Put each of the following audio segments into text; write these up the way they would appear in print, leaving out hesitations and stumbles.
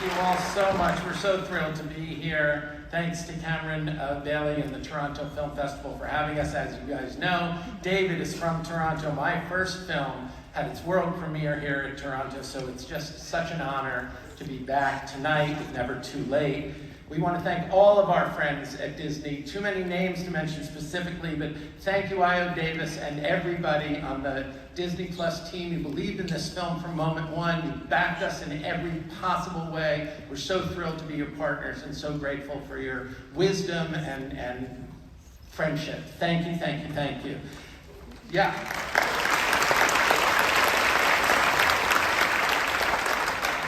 you all so much. We're so thrilled to be here. Thanks to Cameron Bailey and the Toronto Film Festival for having us. As you guys know, David is from Toronto. My first film had its world premiere here at Toronto, so it's just such an honor to be back tonight with Never Too Late. We want to thank all of our friends at Disney. Too many names to mention specifically, but thank you, Io Davis, and everybody on the Disney Plus team who believed in this film from moment one. You backed us in every possible way. We're so thrilled to be your partners and so grateful for your wisdom and friendship. Thank you, thank you, thank you. Yeah.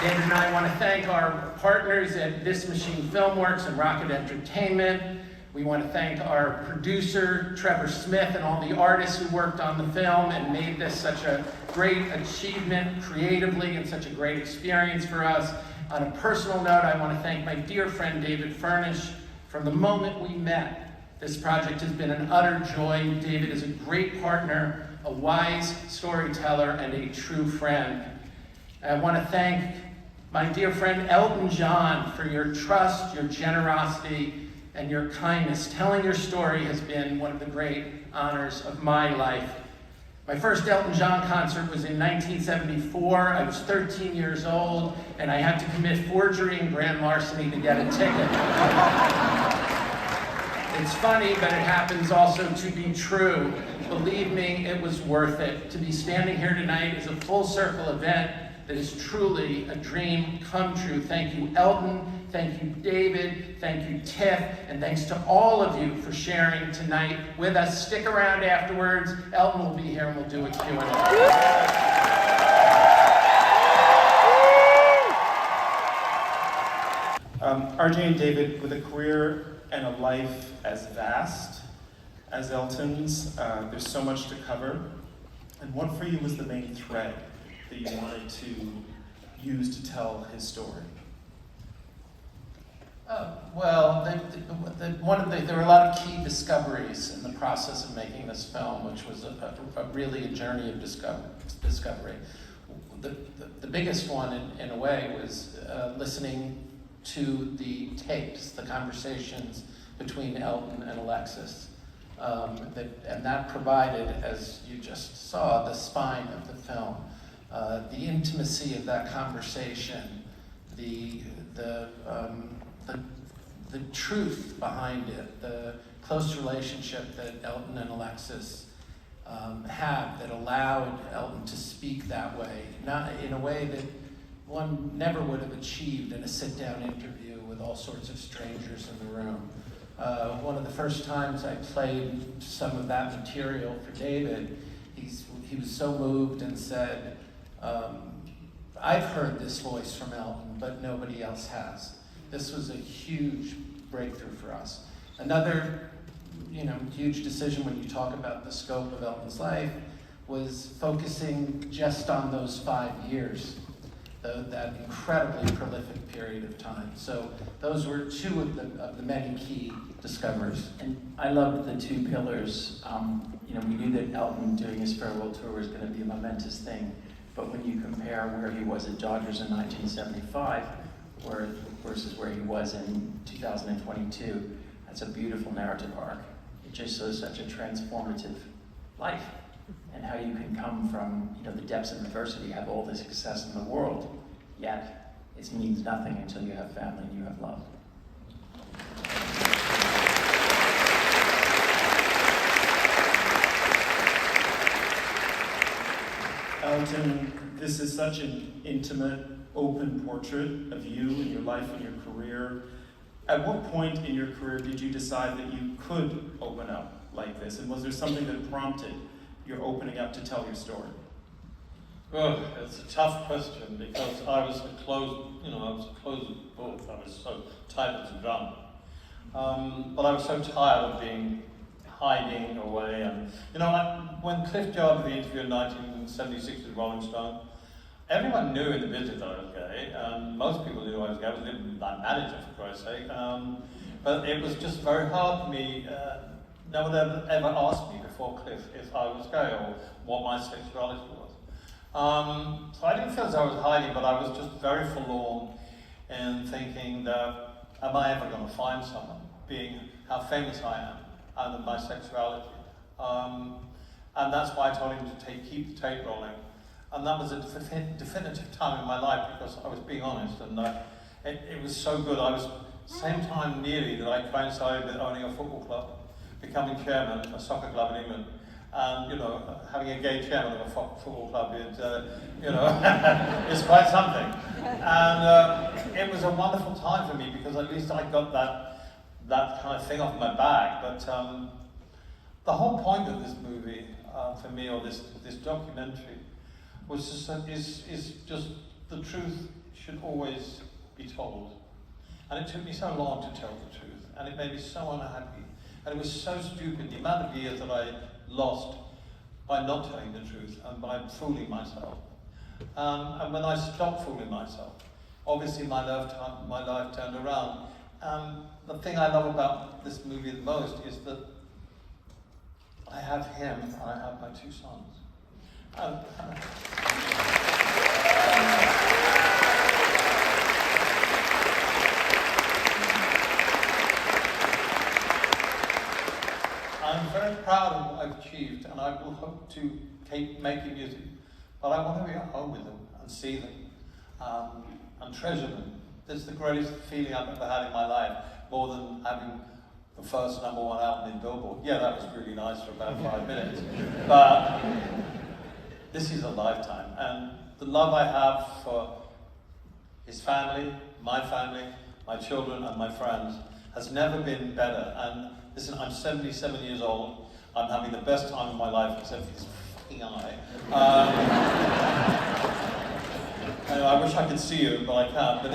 David and I want to thank our partners at This Machine Filmworks and Rocket Entertainment. We want to thank our producer, Trevor Smith, and all the artists who worked on the film and made this such a great achievement creatively and such a great experience for us. On a personal note, I want to thank my dear friend David Furnish. From the moment we met, this project has been an utter joy. David is a great partner, a wise storyteller, and a true friend. I want to thank my dear friend Elton John for your trust, your generosity, and your kindness. Telling your story has been one of the great honors of my life. My first Elton John concert was in 1974. I was 13 years old, and I had to commit forgery and grand larceny to get a ticket. It's funny, but it happens also to be true. Believe me, it was worth it. To be standing here tonight is a full circle event that is truly a dream come true. Thank you, Elton. Thank you, David. Thank you, Tiff. And thanks to all of you for sharing tonight with us. Stick around afterwards. Elton will be here and we'll do a Q&A. RJ and David, with a career and a life as vast as Elton's, there's so much to cover. And what for you was the main thread that you wanted to use to tell his story? Well, there were a lot of key discoveries in the process of making this film, which was really a journey of discovery. The biggest one, in a way, was listening to the tapes, the conversations between Elton and Alexis. And that provided, as you just saw, the spine of the film. The intimacy of that conversation, the truth behind it, the close relationship that Elton and Alexis have that allowed Elton to speak that way, not in a way that one never would have achieved in a sit-down interview with all sorts of strangers in the room. One of the first times I played some of that material for David, he was so moved and said, I've heard this voice from Elton, but nobody else has. This was a huge breakthrough for us. Another, huge decision when you talk about the scope of Elton's life was focusing just on those 5 years, that incredibly prolific period of time. So those were two of the many key discoveries. And I loved the two pillars. We knew that Elton doing his farewell tour was going to be a momentous thing. But when you compare where he was at Dodgers in 1975 versus where he was in 2022, that's a beautiful narrative arc. It just shows such a transformative life and how you can come from the depths of adversity, have all the success in the world, yet it means nothing until you have family and you have love. Elton, this is such an intimate, open portrait of you and your life and your career. At what point in your career did you decide that you could open up like this? And was there something that prompted your opening up to tell your story? Well, it's a tough question because I was a closed book. I was so tight as a drum. But I was so tired of being hiding away. And when Cliff Job did the interview in 1976 with Rolling Stone, everyone knew in the business that I was gay. Most people knew I was gay. I was my manager, for Christ's sake. But it was just very hard for me. No one ever asked me before Cliff if I was gay or what my sexuality was. So I didn't feel as though I was hiding, but I was just very forlorn in thinking that, am I ever going to find someone, being how famous I am and my sexuality. And that's why I told him to keep the tape rolling. And that was a definitive time in my life, because I was being honest, and it was so good. I was, same time nearly that I coincided with owning a football club, becoming chairman of a soccer club in England. And, you know, having a gay chairman of a football club is, you know, is quite something. And it was a wonderful time for me, because at least I got that kind of thing off my back. But the whole point of this movie, for me, or this documentary, was just, is just the truth should always be told. And it took me so long to tell the truth, and it made me so unhappy. And it was so stupid, the amount of years that I lost by not telling the truth and by fooling myself. And when I stopped fooling myself, obviously my life turned around. The thing I love about this movie the most is that I have him and I have my two sons. I'm very proud of what I've achieved, and I will hope to keep making music. But I want to be at home with them and see them and treasure them. This is the greatest feeling I've ever had in my life, more than having the first #1 album in Billboard. Yeah, that was really nice for about 5 minutes. But this is a lifetime, and the love I have for his family, my children, and my friends has never been better. And listen, I'm 77 years old. I'm having the best time of my life, except for this fucking eye. I wish I could see you, but I can't. But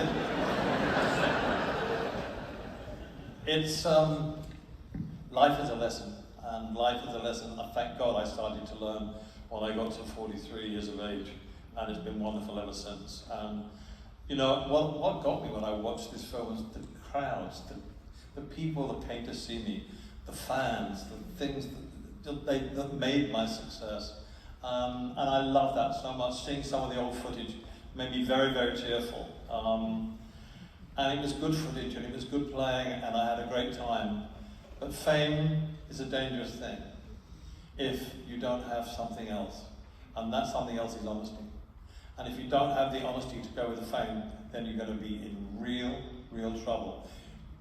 it's life is a lesson, and life is a lesson. Thank God I started to learn when I got to 43 years of age, and it's been wonderful ever since. And you know, what got me when I watched this film was the crowds, the people that came to see me, the fans, the things that made my success. And I love that so much. Seeing some of the old footage made me very, very cheerful. And it was good footage, and it was good playing, and I had a great time. But fame is a dangerous thing if you don't have something else. And that something else is honesty. And if you don't have the honesty to go with the fame, then you're going to be in real, real trouble.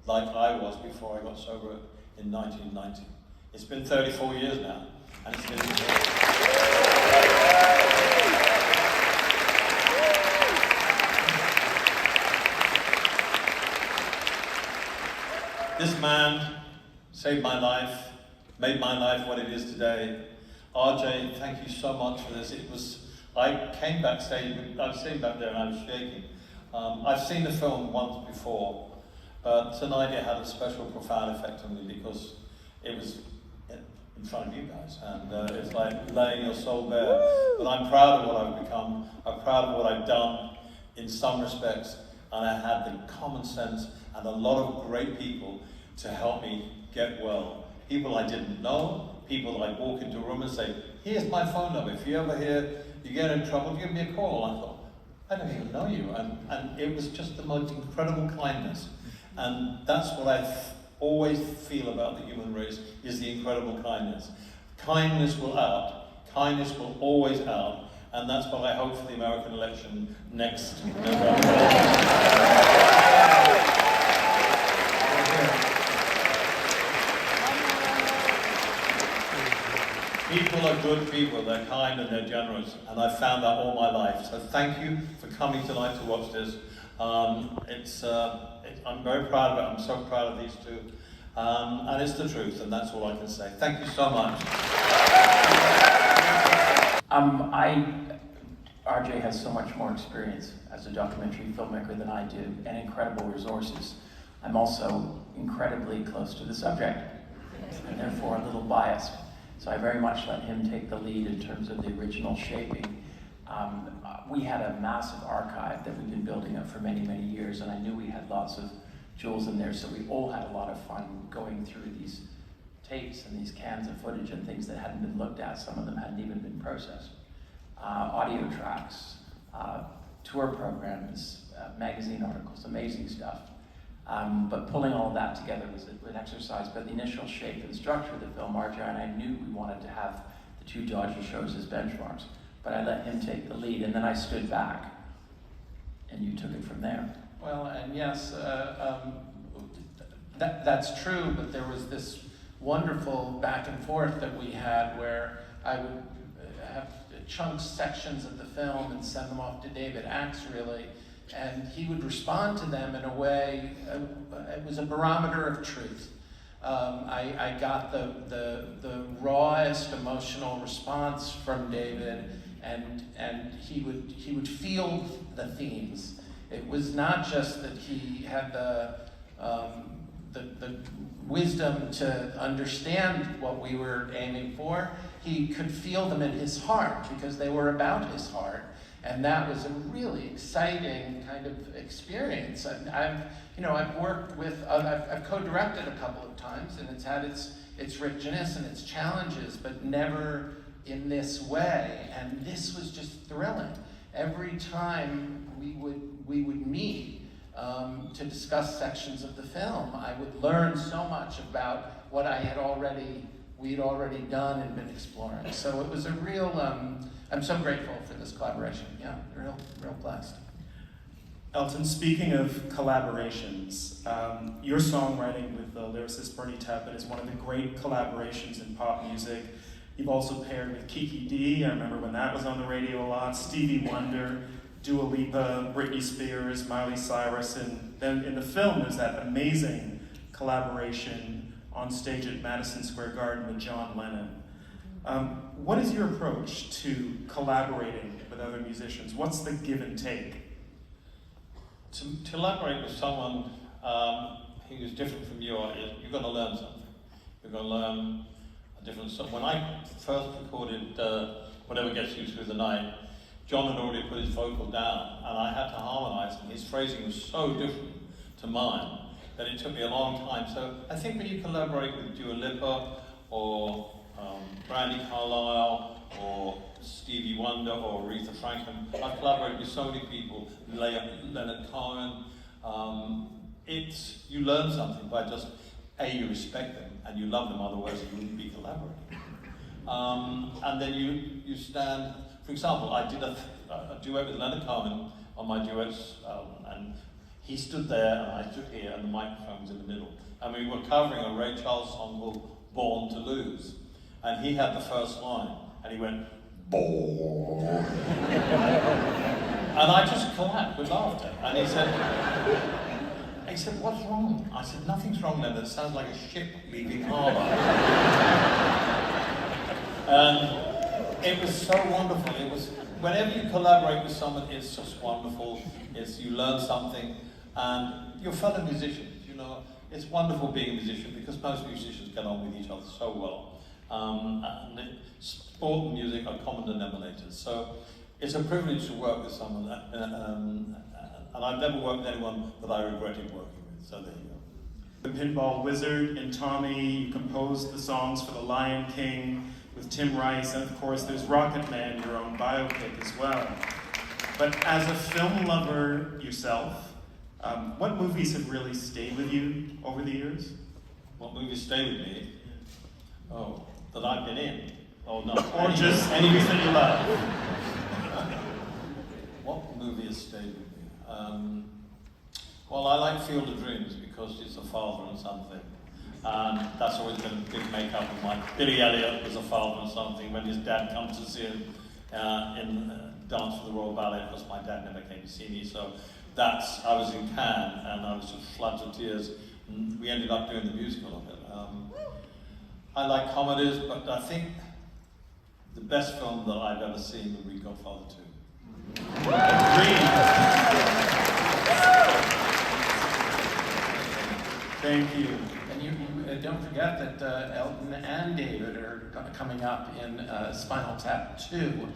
Like I was before I got sober in 1990. It's been 34 years now, and it's been This man saved my life, made my life what it is today. RJ, thank you so much for this. I came backstage, I was sitting back there and I was shaking. I've seen the film once before, but tonight it had a special, profound effect on me because it was in front of you guys, and it's like laying your soul bare. But I'm proud of what I've become. I'm proud of what I've done in some respects, and I had the common sense and a lot of great people to help me get well. People I didn't know, people that I'd walk into a room and say, here's my phone number, if you ever hear you get in trouble, give me a call. I thought, I don't even know you. And it was just the most incredible kindness. And that's what I always feel about the human race, is the incredible kindness. Kindness will out. Kindness will always out. And that's what I hope for the American election next November. People are good people, they're kind and they're generous, and I've found that all my life. So thank you for coming tonight to watch this. I'm very proud of it, I'm so proud of these two. And it's the truth, and that's all I can say. Thank you so much. RJ has so much more experience as a documentary filmmaker than I do, and incredible resources. I'm also incredibly close to the subject, and therefore a little biased. So I very much let him take the lead in terms of the original shaping. We had a massive archive that we've been building up for many, many years, and I knew we had lots of jewels in there, so we all had a lot of fun going through these tapes and these cans of footage and things that hadn't been looked at. Some of them hadn't even been processed. Audio tracks, tour programs, magazine articles, amazing stuff. But pulling all of that together was an exercise. But the initial shape and structure of the film, Marjorie and I knew we wanted to have the two Dodger shows as benchmarks. But I let him take the lead, and then I stood back, and you took it from there. Well, and yes, that's true, but there was this wonderful back and forth that we had where I would have chunks, sections of the film and send them off to David Axe, really, and he would respond to them in a way, it was a barometer of truth. I got the rawest emotional response from David, and he would feel the themes. It was not just that he had the wisdom to understand what we were aiming for. He could feel them in his heart because they were about his heart, and that was a really exciting kind of experience. I've worked with, I've co-directed a couple of times, and it's had its richness and its challenges, but never in this way. And this was just thrilling. Every time we would meet to discuss sections of the film, I would learn so much about what we'd already done and been exploring. So it was a real, I'm so grateful for this collaboration. Yeah, real blessed. Elton, speaking of collaborations, your songwriting with the lyricist Bernie Taupin is one of the great collaborations in pop music. You've also paired with Kiki D, I remember when that was on the radio a lot, Stevie Wonder, Dua Lipa, Britney Spears, Miley Cyrus, and then in the film there's that amazing collaboration on stage at Madison Square Garden with John Lennon. What is your approach to collaborating with other musicians? What's the give and take? To collaborate with someone who is different from you, you're going to learn something. You're going to learn a different song. When I first recorded Whatever Gets You Through the Night, John had already put his vocal down, and I had to harmonize, and his phrasing was so different to mine that it took me a long time. So I think when you collaborate with Dua Lipa, or Brandy Carlisle, or Stevie Wonder, or Aretha Franklin, I've collaborated with so many people, Leonard Cohen. You learn something by just, you respect them, and you love them, otherwise you wouldn't be collaborating. And then you stand. For example, I did a duet with Leonard Cohen on my duets album, and he stood there and I stood here and the microphone was in the middle. And we were covering a Ray Charles song called Born to Lose. And he had the first line, and he went, "Born." And I just collapsed with laughter. And he said, "What's wrong?" I said, "Nothing's wrong, Leonard. It sounds like a ship leaving harbour." And it was so wonderful. It was, whenever you collaborate with someone, it's just wonderful. You learn something, and your fellow musicians, it's wonderful being a musician because most musicians get on with each other so well. And sport and music are common denominators. So it's a privilege to work with someone, and I've never worked with anyone that I regretted working with. So there you go. The Pinball Wizard and Tommy, you composed the songs for The Lion King with Tim Rice, and of course there's Rocket Man, your own biopic as well. But as a film lover yourself, what movies have really stayed with you over the years? What movies stay with me? Oh, that I've been in? Oh no. Or just any reason you love? What movie has stayed with me? Well, I like Field of Dreams because it's a father and son thing. And that's always been a big make-up of mine. Billy Elliot was a father and son thing when his dad comes to see him in Dance for the Royal Ballet, because my dad never came to see me. So I was in Cannes and I was just floods of tears. And we ended up doing the musical of it. I like comedies, but I think the best film that I've ever seen would be Godfather 2. Thank you. And you don't forget that Elton and David are coming up in Spinal Tap 2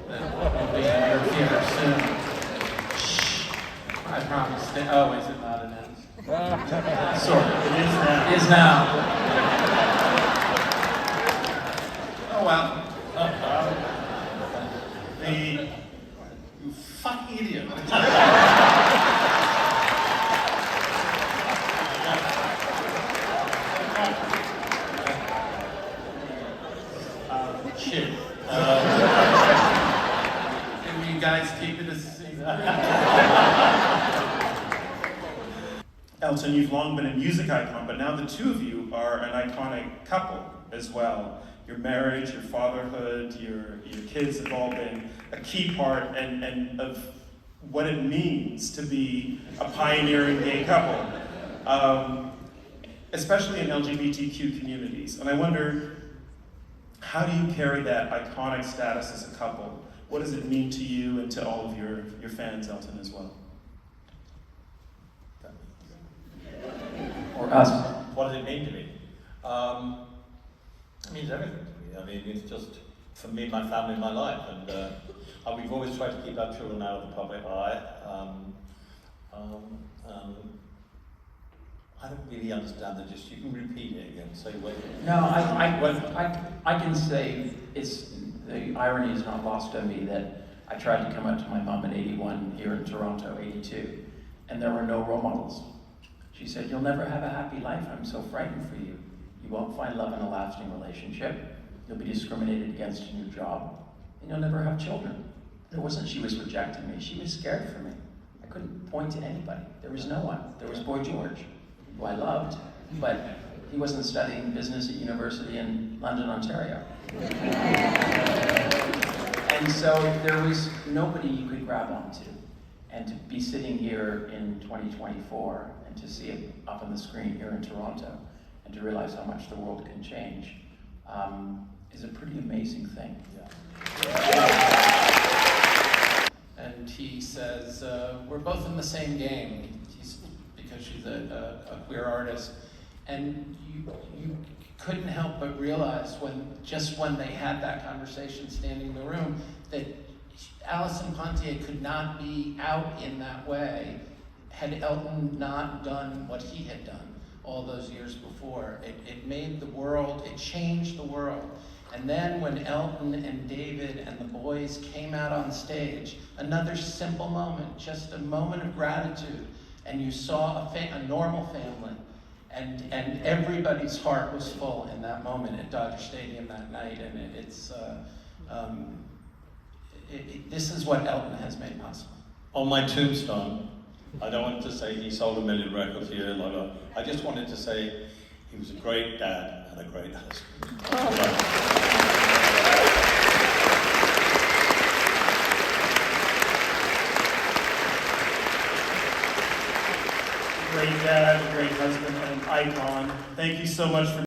that will be in your theater soon. Shh. I promise. Oh, is it not announced? Sort of. It is now. It is now. Oh well. The fucking idiot. Shit. Maybe you guys keep it a secret. Elton, you've long been a music icon, but now the two of you are an iconic couple as well. Your marriage, your fatherhood, your kids have all been a key part and of what it means to be a pioneering gay couple, especially in LGBTQ communities. And I wonder, how do you carry that iconic status as a couple? What does it mean to you and to all of your fans, Elton, as well? Or us. What does it mean to me? It means everything to me. I mean, it's just, for me, my family, my life. And we've always tried to keep our children out of the public eye. I don't really understand that. Just, you can repeat it again. Say what? No, I can say the irony is not lost on me that I tried to come out to my mom in '81 here in Toronto, '82, and there were no role models. She said, "You'll never have a happy life. I'm so frightened for you. You won't find love in a lasting relationship. You'll be discriminated against in your job, and you'll never have children." It wasn't she was rejecting me. She was scared for me. I couldn't point to anybody. There was no one. There was Boy George, who I loved, but he wasn't studying business at university in London, Ontario. And so there was nobody you could grab onto. And to be sitting here in 2024 and to see it up on the screen here in Toronto and to realize how much the world can change is a pretty amazing thing. And he says, we're both in the same game, because she's a queer artist. And you couldn't help but realize when they had that conversation standing in the room, that Alison Pontier could not be out in that way had Elton not done what he had done all those years before. It made the world, it changed the world. And then when Elton and David and the boys came out on stage, another simple moment, just a moment of gratitude, and you saw a normal family, and everybody's heart was full in that moment at Dodger Stadium that night, and this is what Elton has made possible. On my tombstone, I don't want to say he sold 1 million records a year, like that. I just wanted to say he was a great dad and a great husband. Great dad, great husband, and icon. Thank you so much for